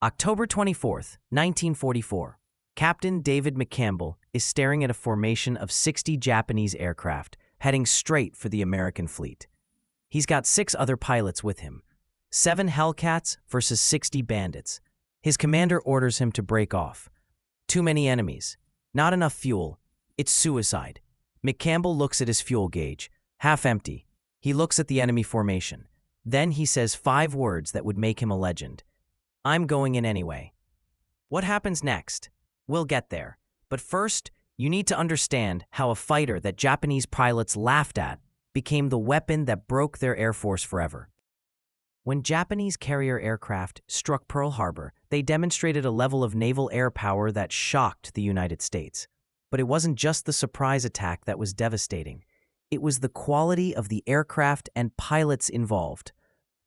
October 24th, 1944. Captain David McCampbell is staring at a formation of 60 Japanese aircraft heading straight for the American fleet. He's got 6 other pilots with him. 7 Hellcats versus 60 bandits. His commander orders him to break off. Too many enemies. Not enough fuel. It's suicide. McCampbell looks at his fuel gauge. Half empty. He looks at the enemy formation. Then he says 5 words that would make him a legend. I'm going in anyway. What happens next? We'll get there. But first, you need to understand how a fighter that Japanese pilots laughed at became the weapon that broke their air force forever. When Japanese carrier aircraft struck Pearl Harbor, they demonstrated a level of naval air power that shocked the United States. But it wasn't just the surprise attack that was devastating. It was the quality of the aircraft and pilots involved.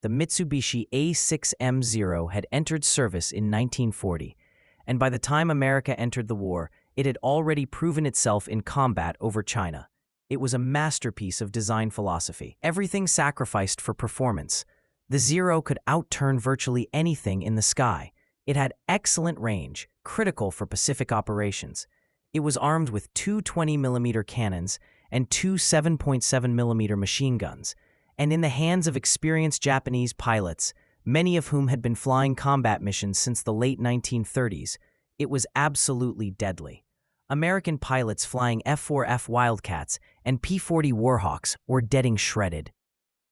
The Mitsubishi A6M0 had entered service in 1940, and by the time America entered the war, it had already proven itself in combat over China. It was a masterpiece of design philosophy. Everything sacrificed for performance. The Zero could outturn virtually anything in the sky. It had excellent range, critical for Pacific operations. It was armed with 2 20mm cannons and 2 7.7mm machine guns, and in the hands of experienced Japanese pilots, many of whom had been flying combat missions since the late 1930s, it was absolutely deadly. American pilots flying F4F Wildcats and P-40 Warhawks were getting shredded.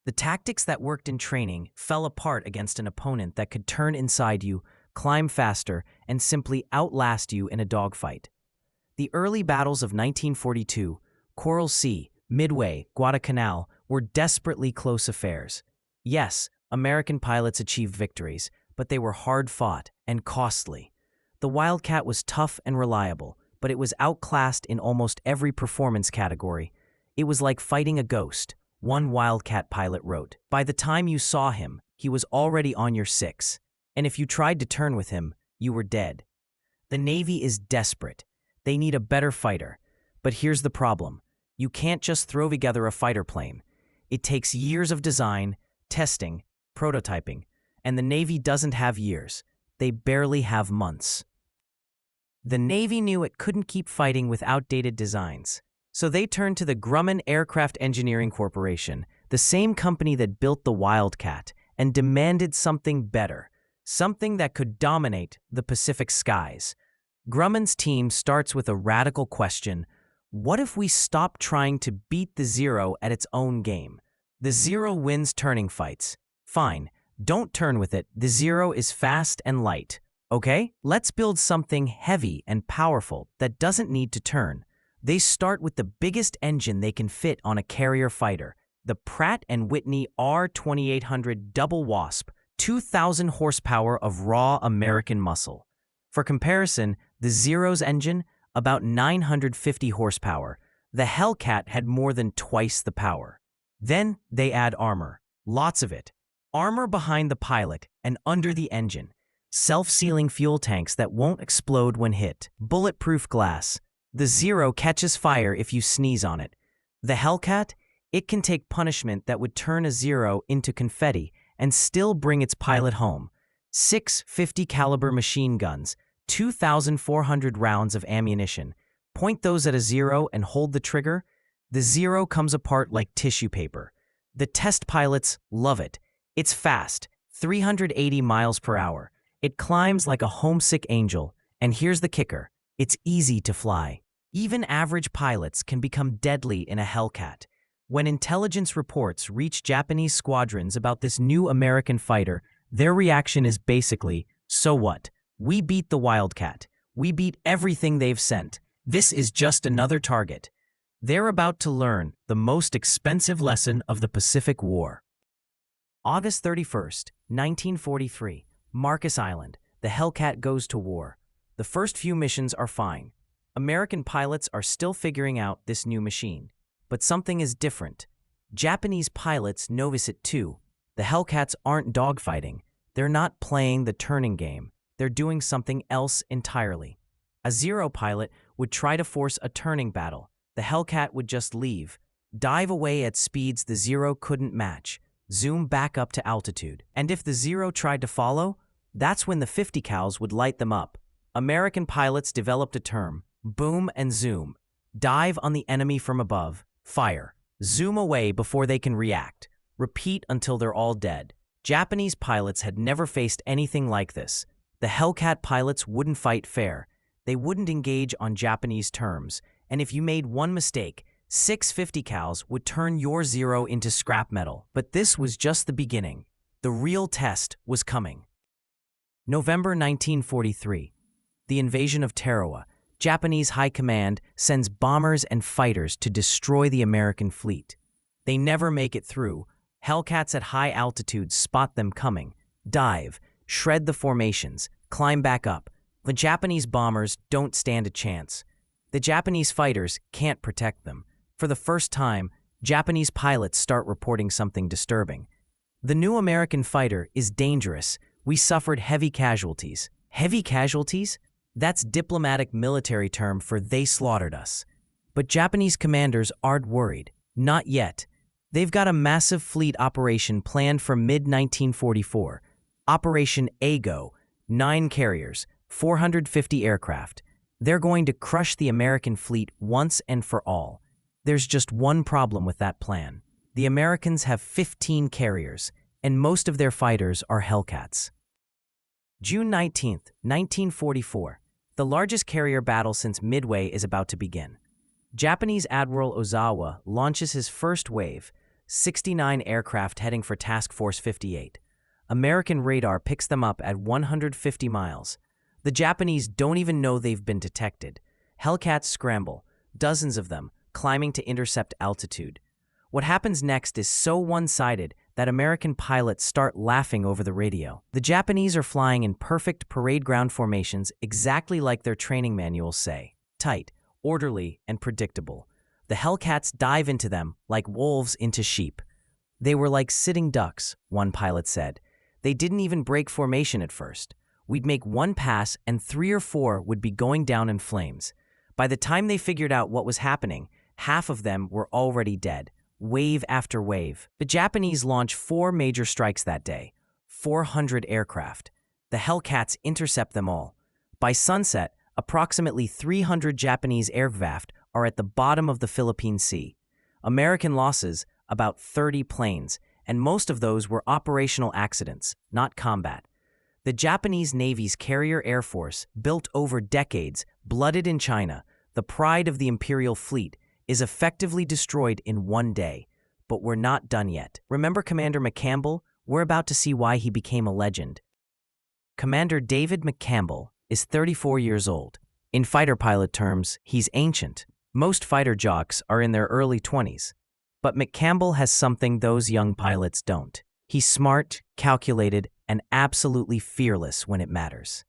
The tactics that worked in training fell apart against an opponent that could turn inside you, climb faster, and simply outlast you in a dogfight. The early battles of 1942, Coral Sea, Midway, Guadalcanal, were desperately close affairs. Yes, American pilots achieved victories, but they were hard-fought and costly. The Wildcat was tough and reliable, but it was outclassed in almost every performance category. It was like fighting a ghost, one Wildcat pilot wrote. By the time you saw him, he was already on your 6, and if you tried to turn with him, you were dead. The Navy is desperate. They need a better fighter. But here's the problem. You can't just throw together a fighter plane. It takes years of design, testing, prototyping, and the Navy doesn't have years. They barely have months. The Navy knew it couldn't keep fighting with outdated designs. So they turned to the Grumman Aircraft Engineering Corporation, the same company that built the Wildcat, and demanded something better, something that could dominate the Pacific skies. Grumman's team starts with a radical question. What if we stop trying to beat the Zero at its own game? The Zero wins turning fights. Fine, don't turn with it. The Zero is fast and light. Okay? Let's build something heavy and powerful that doesn't need to turn. They start with the biggest engine they can fit on a carrier fighter, the Pratt & Whitney R2800 Double Wasp, 2,000 horsepower of raw American muscle. For comparison, the Zero's engine, about 950 horsepower. The Hellcat had more than twice the power. Then they add armor, lots of it. Armor behind the pilot and under the engine. Self-sealing fuel tanks that won't explode when hit. Bulletproof glass. The Zero catches fire if you sneeze on it. The Hellcat, it can take punishment that would turn a Zero into confetti and still bring its pilot home. 6 50 caliber machine guns, 2,400 rounds of ammunition. Point those at a Zero and hold the trigger. The Zero comes apart like tissue paper. The test pilots love it. It's fast, 380 miles per hour. It climbs like a homesick angel. And here's the kicker. It's easy to fly. Even average pilots can become deadly in a Hellcat. When intelligence reports reach Japanese squadrons about this new American fighter, their reaction is basically, so what? We beat the Wildcat. We beat everything they've sent. This is just another target. They're about to learn the most expensive lesson of the Pacific War. August 31st, 1943, Marcus Island. The Hellcat goes to war. The first few missions are fine. American pilots are still figuring out this new machine. But something is different. Japanese pilots notice it too. The Hellcats aren't dogfighting. They're not playing the turning game. They're doing something else entirely. A Zero pilot would try to force a turning battle. The Hellcat would just leave, dive away at speeds the Zero couldn't match, zoom back up to altitude. And if the Zero tried to follow, That's when the 50 cals would light them up. American pilots developed a term, boom and zoom. Dive on the enemy from above, fire. Zoom away before they can react. Repeat until they're all dead. Japanese pilots had never faced anything like this. The Hellcat pilots wouldn't fight fair. They wouldn't engage on Japanese terms. And if you made one mistake, 650 cals would turn your zero into scrap metal. But this was just the beginning. The real test was coming. November 1943. The invasion of Tarawa. Japanese High Command sends bombers and fighters to destroy the American fleet. They never make it through. Hellcats at high altitudes spot them coming, dive, shred the formations, climb back up. The Japanese bombers don't stand a chance. The Japanese fighters can't protect them. For the first time, Japanese pilots start reporting something disturbing. The new American fighter is dangerous. We suffered heavy casualties. Heavy casualties? That's diplomatic military term for they slaughtered us. But Japanese commanders aren't worried. Not yet. They've got a massive fleet operation planned for mid-1944. Operation AGO, 9 carriers, 450 aircraft. They're going to crush the American fleet once and for all. There's just one problem with that plan. The Americans have 15 carriers, and most of their fighters are Hellcats. June 19, 1944. The largest carrier battle since Midway is about to begin. Japanese Admiral Ozawa launches his first wave, 69 aircraft heading for Task Force 58. American radar picks them up at 150 miles. The Japanese don't even know they've been detected. Hellcats scramble, dozens of them, climbing to intercept altitude. What happens next is so one-sided that American pilots start laughing over the radio. The Japanese are flying in perfect parade ground formations exactly like their training manuals say. Tight, orderly, and predictable. The Hellcats dive into them like wolves into sheep. They were like sitting ducks, one pilot said. They didn't even break formation at first. We'd make one pass and 3 or 4 would be going down in flames. By the time they figured out what was happening, half of them were already dead. Wave after wave. The Japanese launch 4 major strikes that day. 400 aircraft. The Hellcats intercept them all. By sunset, approximately 300 Japanese aircraft are at the bottom of the Philippine Sea. American losses, about 30 planes, and most of those were operational accidents, not combat. The Japanese Navy's carrier air force, built over decades, blooded in China, the pride of the imperial fleet, is effectively destroyed in one day. But we're not done yet. Remember Commander McCampbell? We're about to see why he became a legend. Commander David McCampbell is 34 years old. In fighter pilot terms, he's ancient. Most fighter jocks are in their early 20s. But McCampbell has something those young pilots don't. He's smart, calculated, and absolutely fearless when it matters.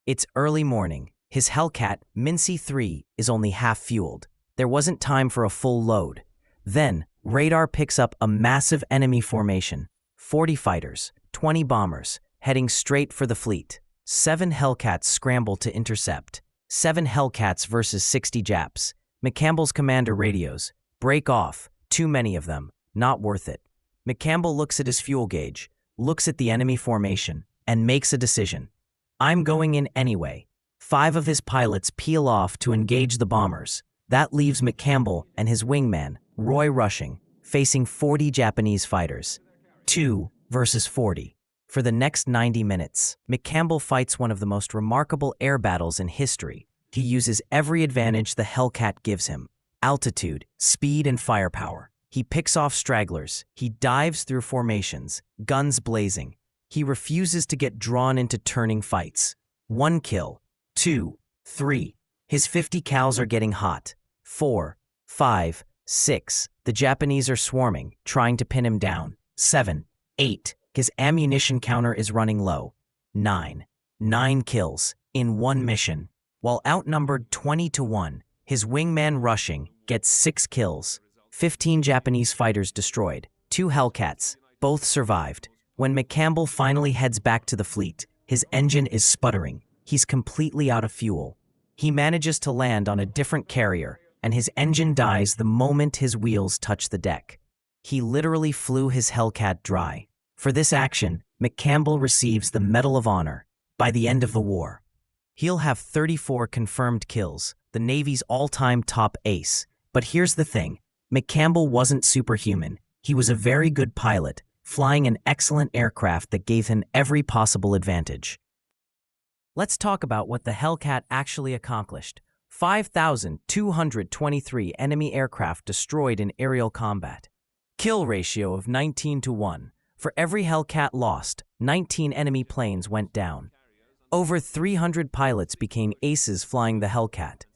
It's early morning. His Hellcat, Mincy 3, is only half fueled. There wasn't time for a full load. Then, radar picks up a massive enemy formation. 40 fighters, 20 bombers, heading straight for the fleet. 7 Hellcats scramble to intercept. 7 Hellcats versus 60 Japs. McCampbell's commander radios. Break off. Too many of them. Not worth it. McCampbell looks at his fuel gauge, looks at the enemy formation, and makes a decision. I'm going in anyway. 5 of his pilots peel off to engage the bombers. That leaves McCampbell and his wingman, Roy Rushing, facing 40 Japanese fighters. 2 versus 40. For the next 90 minutes, McCampbell fights one of the most remarkable air battles in history. He uses every advantage the Hellcat gives him. Altitude, speed, and firepower. He picks off stragglers. He dives through formations, guns blazing. He refuses to get drawn into turning fights. 1 kill. 2. 3. His 50 cals are getting hot. 4. 5. 6. The Japanese are swarming, trying to pin him down. 7. 8. His ammunition counter is running low. 9. 9 kills in one mission. While outnumbered 20-1, his wingman Rushing gets 6 kills. 15 Japanese fighters destroyed. 2 Hellcats, both survived. When McCampbell finally heads back to the fleet, his engine is sputtering. He's completely out of fuel. He manages to land on a different carrier, and his engine dies the moment his wheels touch the deck. He literally flew his Hellcat dry. For this action, McCampbell receives the Medal of Honor by the end of the war. He'll have 34 confirmed kills, the Navy's all-time top ace. But here's the thing, McCampbell wasn't superhuman. He was a very good pilot, flying an excellent aircraft that gave him every possible advantage. Let's talk about what the Hellcat actually accomplished. 5,223 enemy aircraft destroyed in aerial combat. Kill ratio of 19-1. For every Hellcat lost, 19 enemy planes went down. Over 300 pilots became aces flying the Hellcat.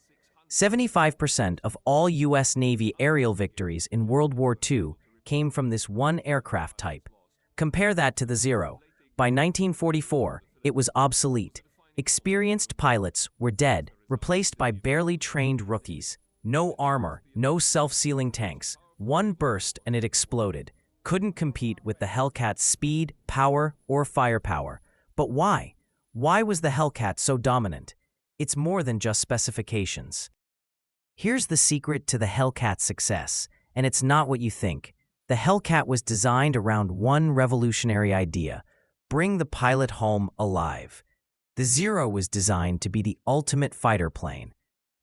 75% of all U.S. Navy aerial victories in World War II came from this one aircraft type. Compare that to the Zero. By 1944, it was obsolete. Experienced pilots were dead, replaced by barely trained rookies. No armor, no self-sealing tanks. One burst and it exploded. Couldn't compete with the Hellcat's speed, power, or firepower. But why? Why was the Hellcat so dominant? It's more than just specifications. Here's the secret to the Hellcat's success, and it's not what you think. The Hellcat was designed around one revolutionary idea: bring the pilot home alive. The Zero was designed to be the ultimate fighter plane.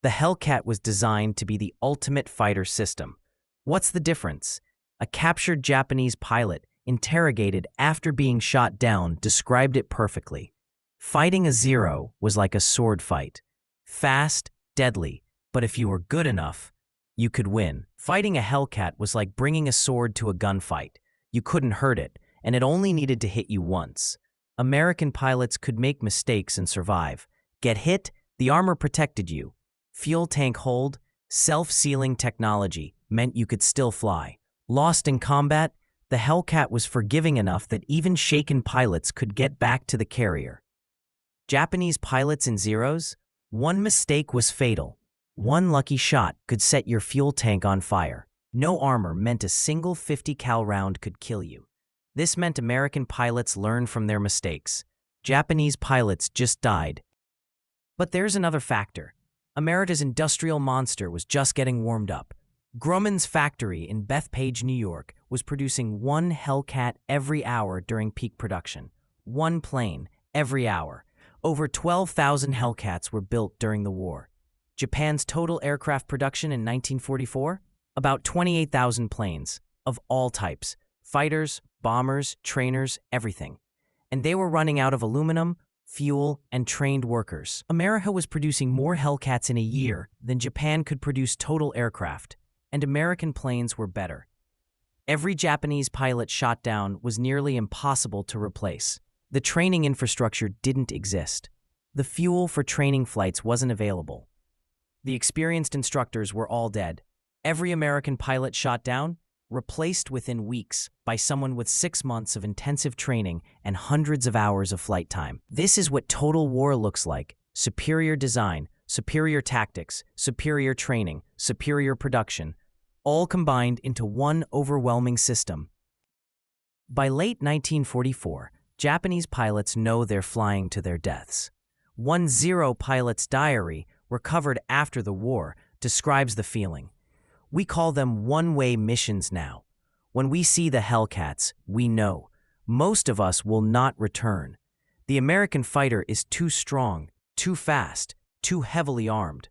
The Hellcat was designed to be the ultimate fighter system. What's the difference? A captured Japanese pilot, interrogated after being shot down, described it perfectly. Fighting a Zero was like a sword fight. Fast, deadly, but if you were good enough, you could win. Fighting a Hellcat was like bringing a sword to a gunfight. You couldn't hurt it, and it only needed to hit you once. American pilots could make mistakes and survive. Get hit, the armor protected you. Fuel tank hold, self-sealing technology meant you could still fly. Lost in combat, the Hellcat was forgiving enough that even shaken pilots could get back to the carrier. Japanese pilots in Zeros? One mistake was fatal. One lucky shot could set your fuel tank on fire. No armor meant a single 50 cal round could kill you. This meant American pilots learned from their mistakes. Japanese pilots just died. But there's another factor. America's industrial monster was just getting warmed up. Grumman's factory in Bethpage, New York, was producing one Hellcat every hour during peak production. One plane every hour. Over 12,000 Hellcats were built during the war. Japan's total aircraft production in 1944? About 28,000 planes, of all types. Fighters, bombers, trainers, everything. And they were running out of aluminum, fuel, and trained workers. America was producing more Hellcats in a year than Japan could produce total aircraft, and American planes were better. Every Japanese pilot shot down was nearly impossible to replace. The training infrastructure didn't exist. The fuel for training flights wasn't available. The experienced instructors were all dead. Every American pilot shot down, replaced within weeks by someone with 6 months of intensive training and hundreds of hours of flight time. This is what total war looks like: superior design, superior tactics, superior training, superior production, all combined into one overwhelming system. By late 1944, Japanese pilots know they're flying to their deaths. One Zero pilot's diary, recovered after the war, describes the feeling. We call them one-way missions now. When we see the Hellcats, we know most of us will not return. The American fighter is too strong, too fast, too heavily armed.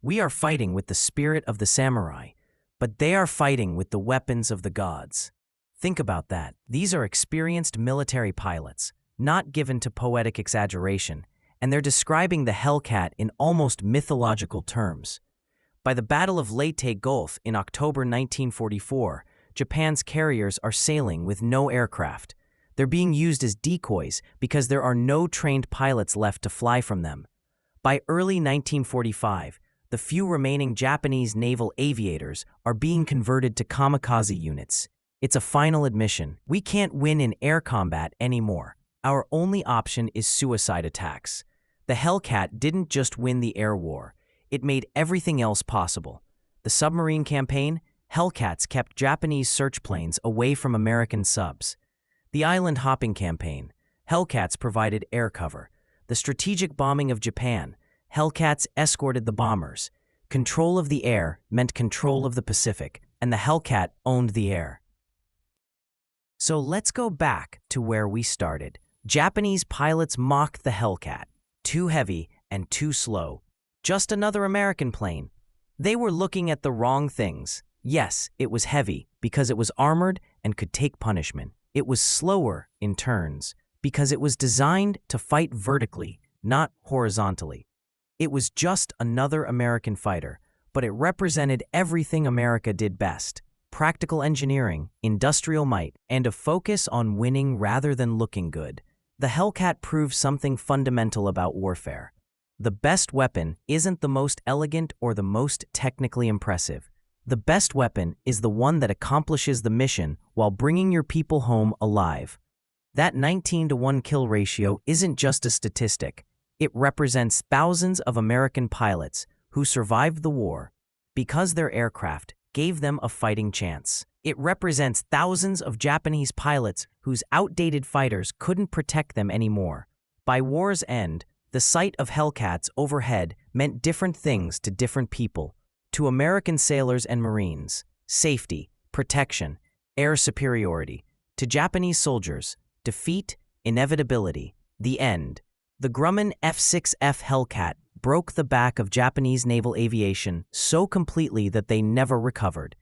We are fighting with the spirit of the samurai, but they are fighting with the weapons of the gods. Think about that. These are experienced military pilots, not given to poetic exaggeration, and they're describing the Hellcat in almost mythological terms. By the Battle of Leyte Gulf in October 1944, Japan's carriers are sailing with no aircraft. They're being used as decoys because there are no trained pilots left to fly from them. By early 1945, the few remaining Japanese naval aviators are being converted to kamikaze units. It's a final admission. We can't win in air combat anymore. Our only option is suicide attacks. The Hellcat didn't just win the air war. It made everything else possible. The submarine campaign, Hellcats kept Japanese search planes away from American subs. The island hopping campaign, Hellcats provided air cover. The strategic bombing of Japan, Hellcats escorted the bombers. Control of the air meant control of the Pacific, and the Hellcat owned the air. So let's go back to where we started. Japanese pilots mocked the Hellcat. Too heavy and too slow. Just another American plane. They were looking at the wrong things. Yes, it was heavy because it was armored and could take punishment. It was slower in turns because it was designed to fight vertically, not horizontally. It was just another American fighter, but it represented everything America did best: practical engineering, industrial might, and a focus on winning rather than looking good. The Hellcat proves something fundamental about warfare. The best weapon isn't the most elegant or the most technically impressive. The best weapon is the one that accomplishes the mission while bringing your people home alive. That 19-to-1 kill ratio isn't just a statistic. It represents thousands of American pilots who survived the war because their aircraft gave them a fighting chance. It represents thousands of Japanese pilots whose outdated fighters couldn't protect them anymore. By war's end, the sight of Hellcats overhead meant different things to different people. To American sailors and Marines, safety, protection, air superiority. To Japanese soldiers, defeat, inevitability, the end. The Grumman F6F Hellcat broke the back of Japanese naval aviation so completely that they never recovered.